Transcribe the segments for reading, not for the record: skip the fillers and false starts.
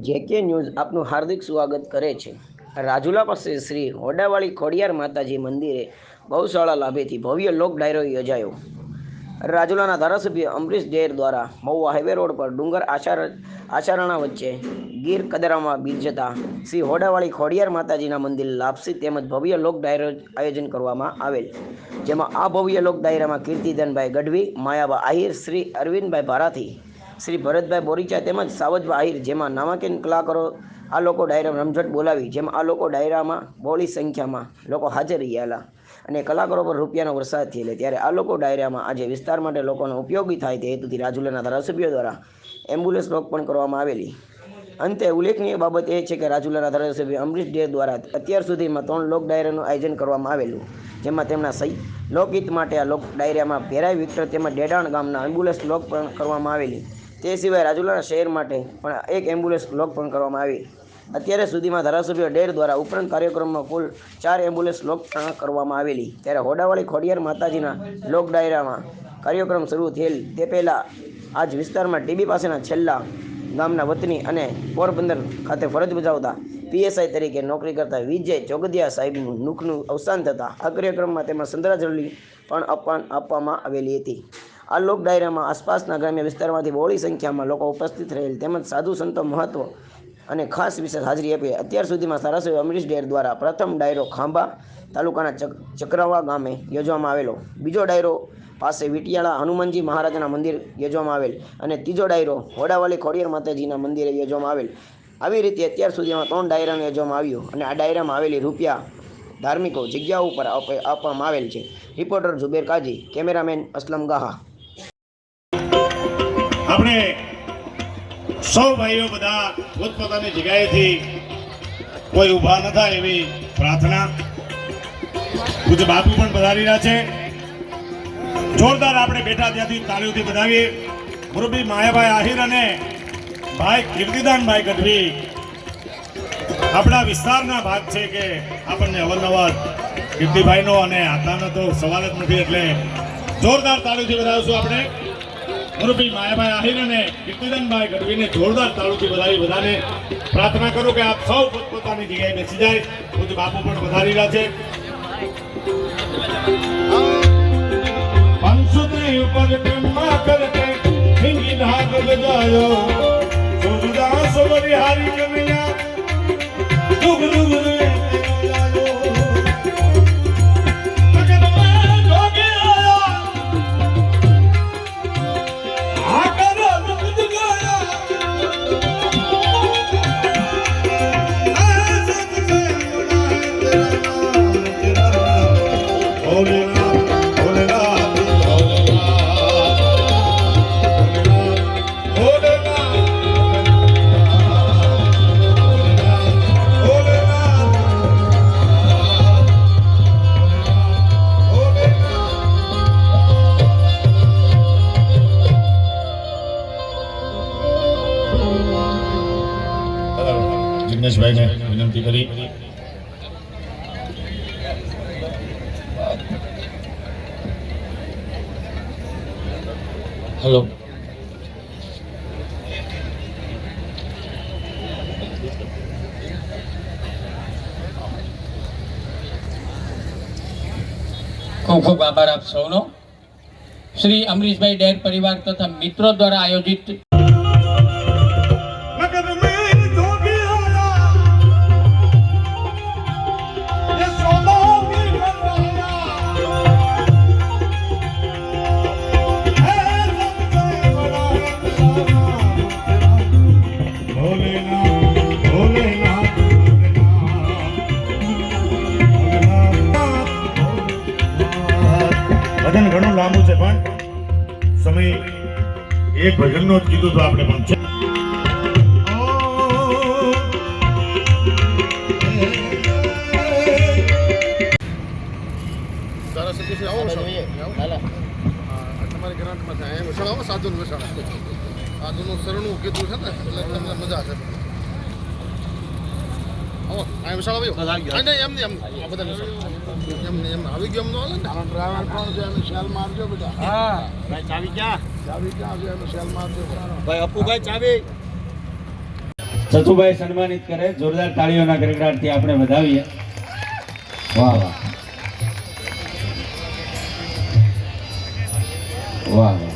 જેકે news આપનું હાર્દિક સ્વાગત કરે છે। રાજુલા પાસે શ્રી હોડાવાળી ખોડિયાર માતાજી મંદિરે ગૌશાળા લાભેથી ભવ્ય લોક ડાયરો યોજાયો। રાજુલાના ધારાસભ્ય અમરીશ ડેર દ્વારા મહુવા હાઈવે રોડ પર ડુંગર આચારણા વચ્ચે ગીર કદરામાં બિરજતા શ્રી હોડાવાળી ખોડિયાર માતાજીના મંદિર લાપસી તેમજ ભવ્ય લોક ડાયરો આયોજન કરવામાં આવેલ, જેમાં આ ભવ્ય લોક ડાયરામાં કીર્તિદાનભાઈ ગઢવી, માયાબા આહિર, શ્રી અરવિંદભાઈ ભારાથી, શ્રી ભરતભાઈ બોરીચા તેમજ સાવજભા આહિર જેમાં નામાંકિત કલાકારો આ લોકો ડાયરામાં રમઝટ બોલાવી, જેમાં આ લોકો ડાયરામાં બહોળી સંખ્યામાં લોકો હાજર રહ્યા અને કલાકારો પર રૂપિયાનો વરસાદ થયેલો। ત્યારે આ લોકો ડાયરામાં આજે વિસ્તાર માટે લોકોને ઉપયોગી થાય તે હેતુથી રાજુલાના ધારાસભ્યો દ્વારા એમ્બ્યુલન્સ લોક પણ કરવામાં આવેલી। અંતે ઉલ્લેખનીય બાબત એ છે કે રાજુલાના ધારાસભ્ય અમરીશ ડેર દ્વારા અત્યાર સુધીમાં 3 લોક ડાયરાનું આયોજન કરવામાં આવેલું, જેમાં તેમના લોકહિત માટે આ લોક ડાયરામાં ભેરાઈ વિક્ટર તેમજ ડેડાણ ગામના એમ્બ્યુલન્સ લોક પણ કરવામાં આવેલી। તે સિવાય રાજુલા શહેર માટે પણ એક એમ્બ્યુલન્સ લોક પણ કરવામાં આવી। અત્યારે સુધીમાં ધારાસભ્ય ડેર દ્વારા ઉપરાંત કાર્યક્રમમાં કુલ 4 એમ્બ્યુલન્સ લોક કરવામાં આવેલી। ત્યારે હોડાવાળી ખોડિયાર માતાજીના લોક ડાયરામાં કાર્યક્રમ શરૂ થયેલ તે પહેલાં આજ વિસ્તારમાં ટીબી પાસેના છેલ્લા ગામના વતની અને પોરબંદર ખાતે ફરજ બજાવતા પીએસઆઈ તરીકે નોકરી કરતા વિજય ચોગદિયા સાહેબનું મુખનું અવસાન થતાં આ કાર્યક્રમમાં તેમાં શ્રદ્ધાંજલિ પણ આપવામાં આવેલી હતી। આ લોક ડાયરામાં આસપાસના ગ્રામ્ય વિસ્તારમાંથી બહોળી સંખ્યામાં લોકો ઉપસ્થિત રહેલ તેમજ સાધુ સંતો મહત્વ અને ખાસ વિશેષ હાજરી આપી। અત્યાર સુધીમાં ધારાસભ્ય અમરીશ ડેર દ્વારા પ્રથમ ડાયરો ખાંભા તાલુકાના ચક્રવા ગામે યોજવામાં આવેલો, બીજો ડાયરો પાસે વિટિયાળા હનુમાનજી મહારાજના મંદિર યોજવામાં આવેલ અને ત્રીજો ડાયરો હોડાવાળી ખોડિયાર માતાજીના મંદિરે યોજવામાં આવેલ। આવી રીતે અત્યાર સુધીમાં 3 ડાયરાનું યોજવામાં આવ્યું અને આ ડાયરામાં આવેલી રૂપિયા ધાર્મિકો જગ્યાઓ ઉપર આપવામાં આવેલ છે। Reporter Zuber Kazi, cameraman Aslam Gaha. આપણે સૌ ભાઈઓ બધા પોતપોતાની જગ્યાએથી કોઈ ઊભા ન થાય એવી પ્રાર્થના। પૂજ્ય બાપુ પણ પધારી રહ્યા છે। જોરદાર આપણે બેઠા ત્યાંથી તાળીઓથી વધાવીએ। મુરબ્બી માયાભાઈ આહિર અને ભાઈ કીર્તિદાનભાઈ ગઢવી આપણા વિસ્તારના ભાગ છે કે આપણને અવારનવાર કીર્તિભાઈનો અને આતાનો તો સવાલ જ નથી, એટલે જોરદાર તાળીઓથી વધાવીશું આપણે। મુરબ્બી માયાભાઈ આહિર અને કીર્તિદાનભાઈ ગઢવીને જોરદાર તાળીઓથી વધાવી બધાને પ્રાર્થના કરું કે આપ સૌ પોતપોતાની જગ્યાએ બેસી જાય। પૂજ્ય બાપુ પણ પધારી રહ્યા છે। पंसुत्री ऊपर ब्रह्मा करके हिंगी धाग बजायो सूरदास बलिहारी कन्हैया दुग दुग रे लायो लगन में जोगी आया आकर दुग दुग आया ऐसे तुझे तेरा बोले जिग्नेशभाई ने विनंती करी। हेलो खूब खूब आभार आप सौनो। श्री अमरीशभाई डेर परिवार तथा मित्रों द्वारा आयोजित ભજન ઘણું લાંબુ છે પણ સમય એક ભજનનો જ કીધું તો આપણે પણ તમારી ગ્રાન્ટમાં થાય વસાડાવો સાધુ વસાડા સાધુનું શરણું કીધું છે ને એટલે તમને મજા છે। આવો વિશાળ આવ્યો નહીં એમ નહીં એમ આ બધા એમ એમ આવી ગયો એમ નો હાલે ને ડ્રાઈવર કોણ છે એને સેલ મારજો બેટા। હા ભાઈ ચાવી ક્યાં છે એને સેલ મારજો ભાઈ અપુભાઈ ચાવી। સચુભાઈ સન્માનિત કરે, જોરદાર તાળીઓના ગડગડાટથી આપણે વધાવીએ. વાહ વાહ વાહ વાહ.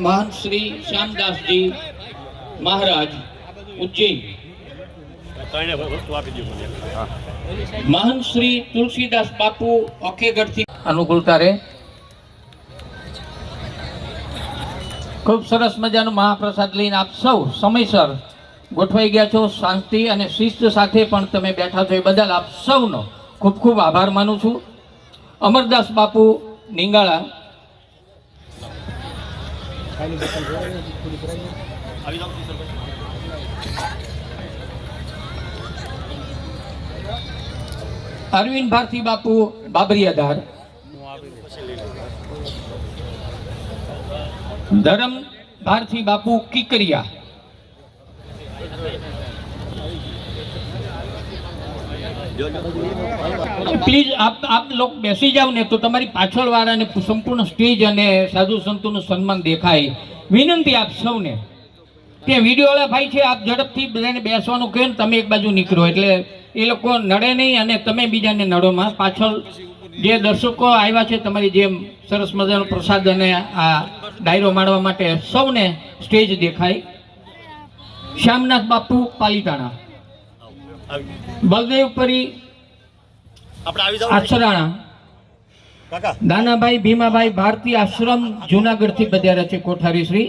મહાન શ્રી શ્યામદાસજી મહારાજ ઉજ્જૈન, મહાન શ્રી તુલસીદાસ બાપુ ઓખેગઢથી અનુકૂળતા રહે. ખૂબ સરસ મજાનો મહાપ્રસાદ લઈને આપ સૌ સમયસર ગોઠવાઈ ગયા છો. શાંતિ અને શિસ્ત સાથે પણ તમે બેઠા છો, એ બદલ આપ સૌનો ખૂબ ખૂબ આભાર માનું છું. અમરદાસ બાપુ નિંગાળા, અરવિંદ ભારતી બાપુ બાબરિયાધાર, ધરમ ભારતી બાપુ કિકરિયા, પ્લીઝ આપ લોકો બેસી જાવ ને તો તમારી પાછળ વાળાને સંપૂર્ણ સ્ટેજ અને સાધુ સંતોનું સન્માન દેખાય. વિનંતી આપ સૌને, ત્યાં વિડીયોવાળા ભાઈ છે, આપ ઝડપથી બધાને બેસવાનું કહે ને તમે એક બાજુ નીકળો એટલે એ લોકો નડે નહીં અને તમે બીજાને નડોમાં. પાછળ જે દર્શકો આવ્યા છે તમારી જેમ સરસ મજાનો પ્રસાદ અને આ ડાયરો માણવા માટે સૌને સ્ટેજ દેખાય. શ્યામનાથ બાપુ પાલીતાણા, બલદેવપરી આશરાણા, દાનાભાઈ ભીમાભાઈ ભારતી આશ્રમ જુનાગઢથી પધાર્યા છે કોઠારી શ્રી.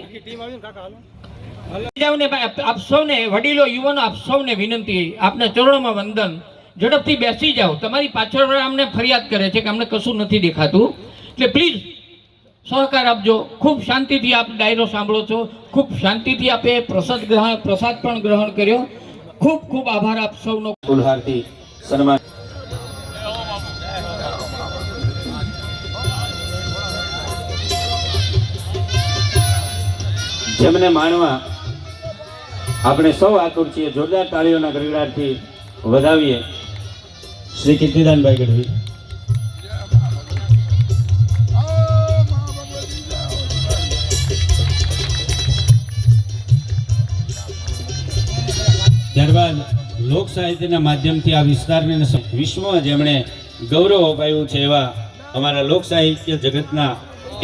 આપ સૌને વડીલો યુવાનો આપ સૌને વિનંતી, આપના ચરણોમાં વંદન. ઝડપથી બેસી જાઓ, તમારી પાછળ અમને ફરિયાદ કરે છે કે અમને કશું નથી દેખાતું, એટલે પ્લીઝ સહકાર આપજો. ખૂબ શાંતિથી આપ ડાયરો સાંભળો છો, ખૂબ શાંતિથી આપે પ્રસાદ પણ ગ્રહણ કર્યો. ખૂબ ખૂબ આભાર આપ સૌનો. ફૂલહારથી સન્માન. જેમને માણવા આપણે સૌ આતુર છીએ, જોરદાર તાળીઓના ગડગડાટથી વધાવીએ. શ્રી કીર્તિદાનભાઈ ગઢવી. ત્યારબાદ લોક સાહિત્યના માધ્યમથી આ વિસ્તારને વિશ્વમાં જેમણે ગૌરવ અપાયું છે એવા અમારા લોક સાહિત્ય જગતના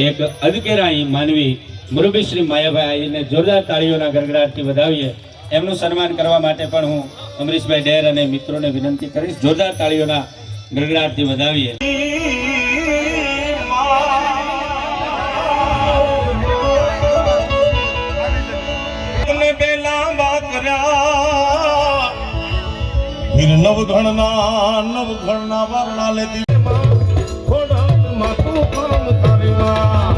એક અદકેરાઈ માનવી મુરબ્બી શ્રી માયાભાઈ આહીરને જોરદાર તાળીઓના ગડગડાટથી વધાવીએ. એમનું સન્માન કરવા માટે પણ હું અમરીશભાઈ ડેર અને મિત્રોને વિનંતી કરીશ, જોરદાર તાળીઓના ગડગડાટથી વધાવીએ. નવઘણના વારણા લેતી ખોડાક માથું કામ તારીમાં.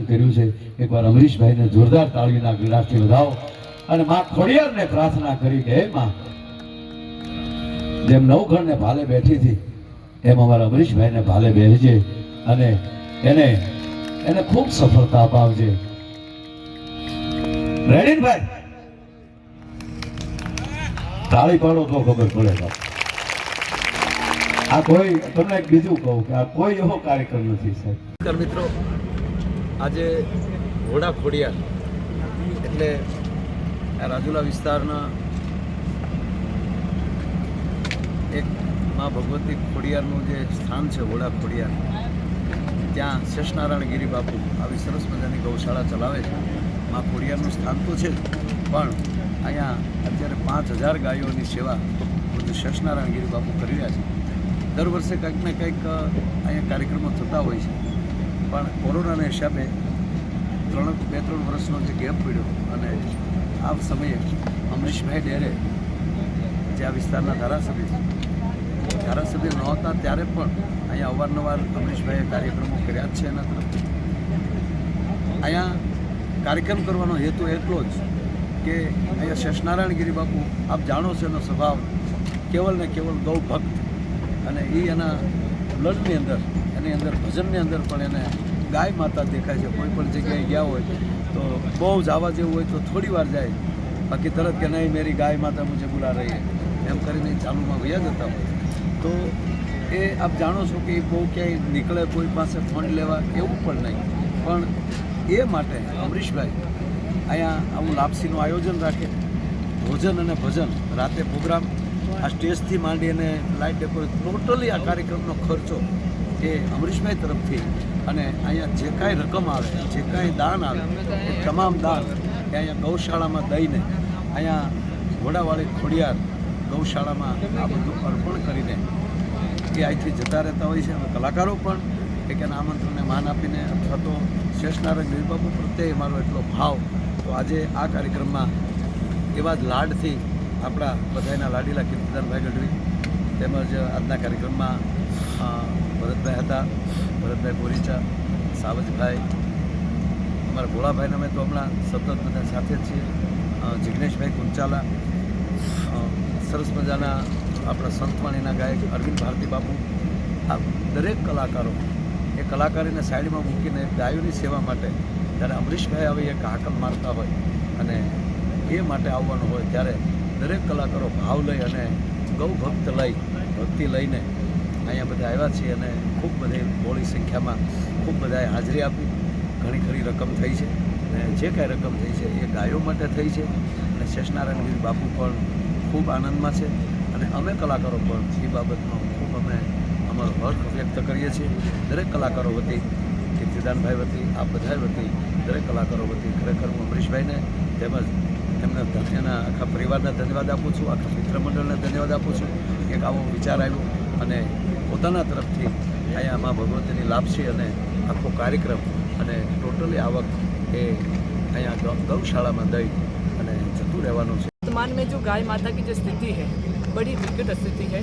કર્યું છે. એકવાર અમરીશભાઈને જોરદાર તાળીના ગિલાસથી વધાવો અને માં ખોડિયારને પ્રાર્થના કરી કે હે માં, જેમ નવઘણને ભાલે બેઠી હતી એમ અમારા અમરીશભાઈને ભાલે બેસજે અને એને ખૂબ સફળતા અપાવજે. રેડી ભાઈ, તાળી પાડો તો ખબર પડે. આ કોઈ તમને એક બીજું કહું કે આ કોઈ એવો કાર્યક્રમ નથી સાહેબ. મિત્રો, આજે ઘોડા ખોડિયાર એટલે આ રાજુલા વિસ્તારના એક માં ભગવતી ખોડિયારનું જે સ્થાન છે ઘોડા ખોડિયાર, ત્યાં શેષનારાયણ ગિરી બાપુ આવી સરસ મજાની ગૌશાળા ચલાવે છે. માં ખોડિયારનું સ્થાન તો છે જ, પણ અહીંયા અત્યારે 5000 ગાયોની સેવા પૂજ્ય શેષનારાયણ ગિરી બાપુ કરી રહ્યા છે. દર વર્ષે કંઈક ને કંઈક અહીંયા કાર્યક્રમો થતા હોય છે, પણ કોરોનાના હિસાબે 2-3 વર્ષનો જે ગેપ પડ્યો અને આ સમયે અમરીશભાઈ ડેરે જે આ વિસ્તારના ધારાસભ્ય નહોતા ત્યારે પણ અહીંયા અવારનવાર અમરીશભાઈએ કાર્યક્રમો કર્યા જ છે. એના તરફથી અહીંયા કાર્યક્રમ કરવાનો હેતુ એટલો જ કે અહીંયા શેષનારાયણ ગિરી બાપુ આપ જાણો છો એનો સ્વભાવ કેવલ ને કેવલ ગૌ ભક્ત, અને એ એના બ્લડની અંદર, એની અંદર ભજનની અંદર પણ એને ગાય માતા દેખાય છે. કોઈ પણ જગ્યાએ ગયા હોય તો બહુ જવા જેવું હોય તો થોડી વાર જાય, બાકી તરત કે નહીં મેરી ગાય માતા મુझे बुला रही है એમ કરીને ચાલુમાં વયા જતા હોય. તો એ આપ જાણો છો કે એ બહુ ક્યાંય નીકળે કોઈ પાસે ફંડ લેવા એવું પણ નહીં, પણ એ માટે અમરીશભાઈ અહીંયા આવું લાપસીનું આયોજન રાખે, ભોજન અને ભજન, રાતે પ્રોગ્રામ, આ સ્ટેજથી માંડી અને લાઇટ ડેકોરેટ, ટોટલી આ કાર્યક્રમનો ખર્ચો એ અમરીશભાઈ તરફથી, અને અહીંયા જે કાંઈ રકમ આવે, જે કાંઈ દાન આવે એ તમામ દાન એ અહીંયા ગૌશાળામાં દઈને, અહીંયા ઘોડાવાળી ખોડિયાર ગૌશાળામાં આ બધું અર્પણ કરીને એ અહીંથી જતા રહેતા હોય છે. અને કલાકારો પણ એક એના આમંત્રણને માન આપીને, અથવા તો શેષનારાયણ ગિરી બાપુ પ્રત્યે મારો એટલો ભાવ, તો આજે આ કાર્યક્રમમાં એવા જ લાડથી આપણા બધાના લાડીલા કીર્તિદાનભાઈ ગઢવી, તેમજ આજના કાર્યક્રમમાં ભરતભાઈ હતા, ભરતભાઈ બોરીચા, સાવજભાઈ, અમારા ભોળાભાઈને અમે તો હમણાં સતત બધા સાથે જ છીએ, જિગ્નેશભાઈ કુંચાલા, સરસ મજાના આપણા સંતવાણીના ગાયક અરવિંદ ભારતી બાપુ, આ દરેક કલાકારો એ કલાકારીને સાઈડમાં મૂકીને ગાયોની સેવા માટે જ્યારે અમરીશભાઈ આવે એક હાકલ મારતા હોય અને એ માટે આવવાનું હોય, ત્યારે દરેક કલાકારો ભાવ લઈ અને ગૌ ભક્ત લઈ, ભક્તિ લઈને અહીંયા બધા આવ્યા છીએ. અને ખૂબ બધી બહોળી સંખ્યામાં ખૂબ બધાએ હાજરી આપી, ઘણી ખરી રકમ થઈ છે, અને જે કાંઈ રકમ થઈ છે એ ગાયો માટે થઈ છે. અને શેષનારાયણ ગિરી બાપુ પણ ખૂબ આનંદમાં છે, અને અમે કલાકારો પણ એ બાબતનો ખૂબ અમે અમારો હર્ષ વ્યક્ત કરીએ છીએ. દરેક કલાકારો વતી, કીર્તિદાનભાઈ વતી, આ બધા વતી, દરેક કલાકારો વતી ખરેખર હું અમરીશભાઈને તેમજ એના આખા પરિવારને ધન્યવાદ આપું છું, આખા મિત્ર મંડળને ધન્યવાદ આપું છું. એક આવો વિચાર આવ્યો અને પોતાના તરફથી અહીંયા મા ભગવતીની લાપસી અને આખો કાર્યક્રમ અને ટોટલી આવક એ અહીંયા ગૌશાળામાં દઈ અને જતું રહેવાનું છે. वर्तमान में जो गाय माता की जो स्थिति है बड़ी विकट स्थिति है.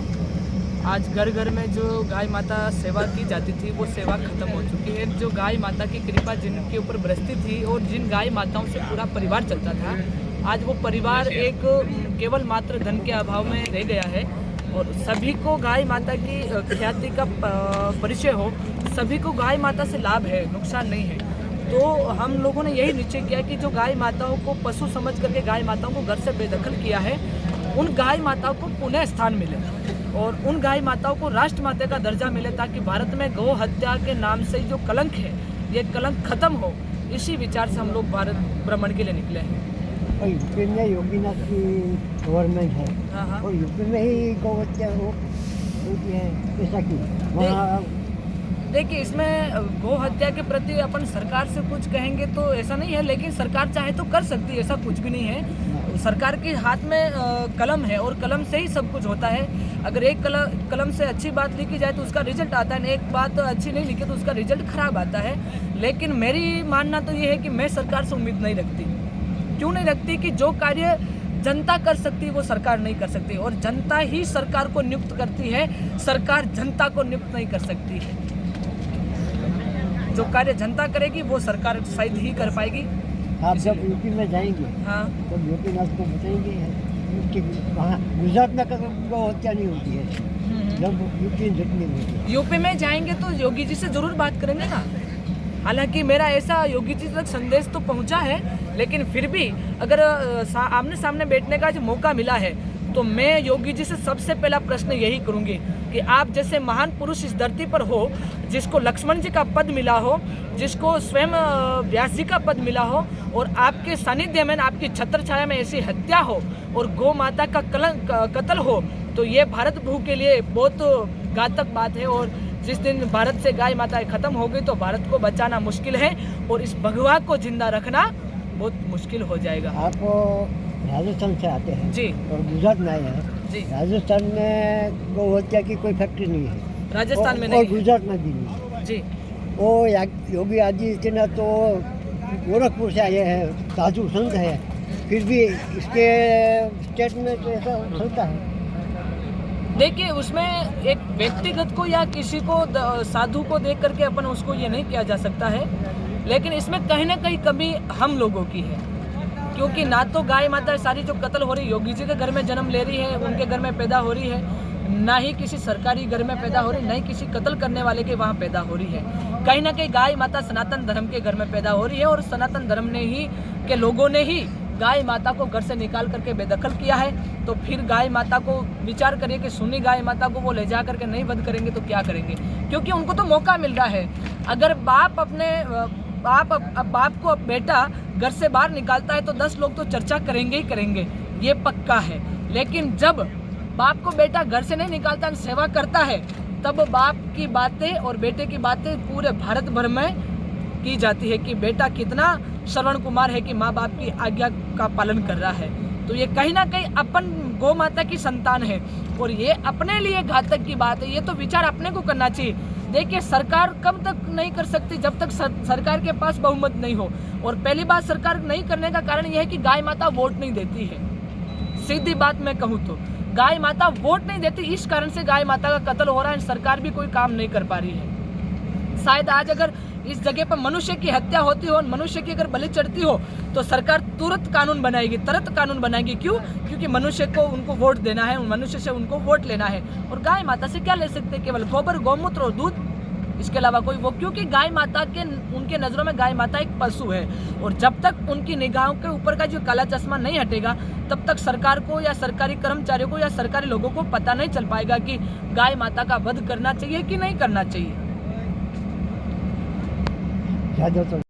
आज घर घर में जो गाय माता सेवा की जाती थी वो सेवा खत्म हो चुकी है. जो गाय माता की कृपा जिनके ऊपर बरसती थी और जिन गाय माताओं से पूरा परिवार चलता था, आज वो परिवार एक केवल मात्र धन के अभाव में रह गया है. और सभी को गाय माता की ख्याति का परिचय हो, सभी को गाय माता से लाभ है, नुकसान नहीं है. तो हम लोगों ने यही निश्चय किया कि जो गाय माताओं को पशु समझ करके गाय माताओं को घर से बेदखल किया है, उन गाय माताओं को पुनः स्थान मिले और उन गाय माताओं को राष्ट्र माता का दर्जा मिले, ताकि भारत में गौ हत्या के नाम से जो कलंक है ये कलंक खत्म हो. इसी विचार से हम लोग भारत भ्रमण के लिए निकले हैं. और यूपी में योगीनाथ की गवर्नमेंट है, हाँ. और यूपी में ही गौ हत्या होती है, ऐसा क्यों? वहाँ देखिए, इसमें गौ हत्या के प्रति अपन सरकार से कुछ कहेंगे तो ऐसा नहीं है, लेकिन सरकार चाहे तो कर सकती है, ऐसा कुछ भी नहीं है. सरकार के हाथ में कलम है और कलम से ही सब कुछ होता है. अगर एक कलम से अच्छी बात लिखी जाए तो उसका रिजल्ट आता है, एक बात अच्छी नहीं लिखी तो उसका रिजल्ट खराब आता है. लेकिन मेरी मानना तो ये है कि मैं सरकार से उम्मीद नहीं रखती. क्यों नहीं रखती? कि जो कार्य जनता कर सकती है वो सरकार नहीं कर सकती, और जनता ही सरकार को नियुक्त करती है, सरकार जनता को नियुक्त नहीं कर सकती है. जो कार्य जनता करेगी वो सरकार शायद ही कर पाएगी. आप जब यूपी में जाएंगे, हाँ, तो योगीनाथ को बताएंगे कि वहाँ गुजरात में गौ हत्या नहीं होती है, जब यूपी जितनी होती है. यूपी में जाएंगे तो योगी जी से जरूर बात करेंगे ना. हालांकि मेरा ऐसा योगी जी तक संदेश तो पहुंचा है, लेकिन फिर भी अगर आमने सामने बैठने का जो मौका मिला है तो मैं योगी जी से सबसे पहला प्रश्न यही करूंगी कि आप जैसे महान पुरुष इस धरती पर हो, जिसको लक्ष्मण जी का पद मिला हो, जिसको स्वयं व्यास जी का पद मिला हो, और आपके सानिध्य में, आपकी छत्र छाया में ऐसी हत्या हो और गौ माता का कत्ल हो, तो ये भारत भू के लिए बहुत घातक बात है. और जिस दिन भारत से गाय माताएं खत्म हो गई तो भारत को बचाना मुश्किल है, और इस भगवा को जिंदा रखना बहुत मुश्किल हो जाएगा. आप राजस्थान से आते हैं जी, और गुजरात में आए हैं जी. राजस्थान में गौ हत्या की कोई फैक्ट्री नहीं है, राजस्थान में और नहीं गुजरात में भी नहीं. जी. वो योगी आदित्यनाथ तो गोरखपुर से आए हैं, साधु संत है, फिर भी इसके स्टेट में तो ऐसा चलता है. देखिए, उसमें एक व्यक्तिगत को या किसी को साधु को देख करके अपन उसको ये नहीं किया जा सकता है. लेकिन इसमें कहीं ना कहीं कमी हम लोगों की है, क्योंकि ना तो गाय माता सारी जो कत्ल हो रही योगी जी के घर में जन्म ले रही है, उनके घर में पैदा हो रही है, ना ही किसी सरकारी घर में पैदा हो रही, ना ही किसी कत्ल करने वाले के वहाँ पैदा हो रही है। कहीं ना कहीं गाय माता सनातन धर्म के घर में पैदा हो रही है और सनातन धर्म ने ही के लोगों ने ही गाय माता को घर से निकाल करके बेदखल किया है। तो फिर गाय माता को विचार करिए कि सुन्नी गाय माता को वो ले जा करके नहीं वध करेंगे तो क्या करेंगे, क्योंकि उनको तो मौका मिल रहा है। अगर बाप अपने बाप को बेटा घर से बाहर निकालता है तो 10 लोग तो चर्चा करेंगे ही करेंगे, ये पक्का है। लेकिन जब बाप को बेटा घर से नहीं निकालता, सेवा करता है, तब बाप की बातें और बेटे की बातें पूरे भारत भर में की जाती है कि बेटा कितना श्रवण कुमार है कि माँ बाप की आज्ञा का पालन कर रहा है। तो ये कहीं ना कहीं अपन गौ माता की संतान है और ये अपने लिए घातक की बात है। ये तो विचार अपने को करना चाहिए। देखिए, सरकार कब तक नहीं कर सकती जब तक सरकार के पास बहुमत नहीं हो। और पहली बात, सरकार नहीं करने का कारण यह है कि गाय माता वोट नहीं देती है। सीधी बात मैं कहूँ तो गाय माता वोट नहीं देती, इस कारण से गाय माता का कत्ल हो रहा है। सरकार भी कोई काम नहीं कर पा रही है। शायद आज अगर इस जगह पर मनुष्य की हत्या होती हो, मनुष्य की अगर बलि चढ़ती हो, तो सरकार तुरंत कानून बनाएगी, तुरंत कानून बनाएगी। क्यों? क्योंकि मनुष्य को उनको वोट देना है, मनुष्य से उनको वोट लेना है। और गाय माता से क्या ले सकते हैं? केवल गोबर, गौमूत्र और दूध, इसके अलावा कोई वो, क्योंकि गाय माता के उनके नज़रों में गाय माता एक पशु है। और जब तक उनकी निगाहों के ऊपर का जो काला चश्मा नहीं हटेगा, तब तक सरकार को या सरकारी कर्मचारियों को या सरकारी लोगों को पता नहीं चल पाएगा कि गाय माता का वध करना चाहिए कि नहीं करना चाहिए।